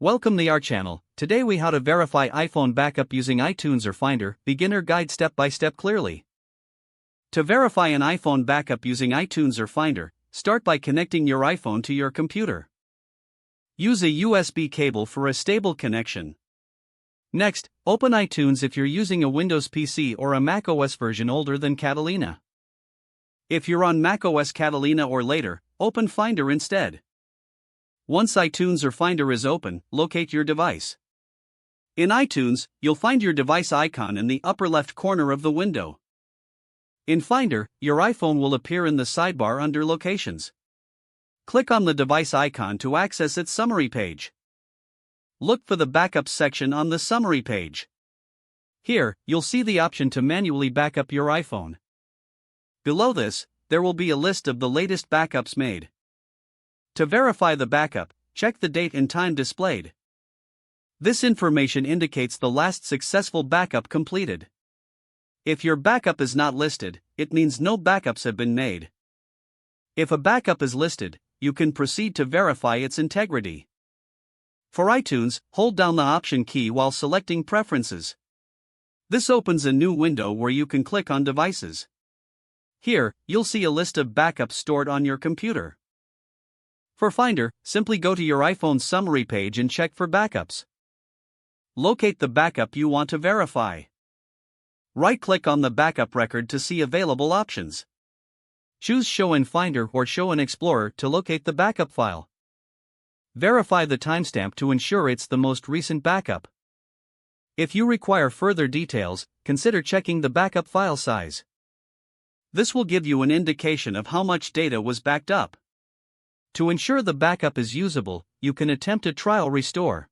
Welcome to our channel. Today we how to verify iPhone backup using iTunes or Finder, beginner guide step by step clearly. To verify an iPhone backup using iTunes or Finder, start by connecting your iPhone to your computer. Use a USB cable for a stable connection. Next, open iTunes if you're using a Windows PC or a macOS version older than Catalina. If you're on macOS Catalina or later, open Finder instead. Once iTunes or Finder is open, locate your device. In iTunes, you'll find your device icon in the upper left corner of the window. In Finder, your iPhone will appear in the sidebar under Locations. Click on the device icon to access its summary page. Look for the Backups section on the summary page. Here, you'll see the option to manually backup your iPhone. Below this, there will be a list of the latest backups made. To verify the backup, check the date and time displayed. This information indicates the last successful backup completed. If your backup is not listed, it means no backups have been made. If a backup is listed, you can proceed to verify its integrity. For iTunes, hold down the Option key while selecting Preferences. This opens a new window where you can click on Devices. Here, you'll see a list of backups stored on your computer. For Finder, simply go to your iPhone's summary page and check for backups. Locate the backup you want to verify. Right-click on the backup record to see available options. Choose Show in Finder or Show in Explorer to locate the backup file. Verify the timestamp to ensure it's the most recent backup. If you require further details, consider checking the backup file size. This will give you an indication of how much data was backed up. To ensure the backup is usable, you can attempt a trial restore.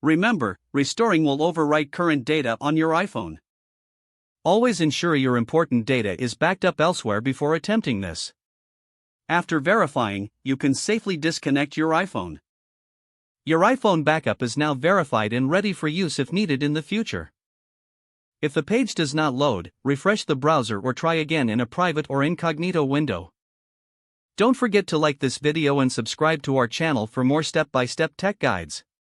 Remember, restoring will overwrite current data on your iPhone. Always ensure your important data is backed up elsewhere before attempting this. After verifying, you can safely disconnect your iPhone. Your iPhone backup is now verified and ready for use if needed in the future. If the page does not load, refresh the browser or try again in a private or incognito window. Don't forget to like this video and subscribe to our channel for more step-by-step tech guides.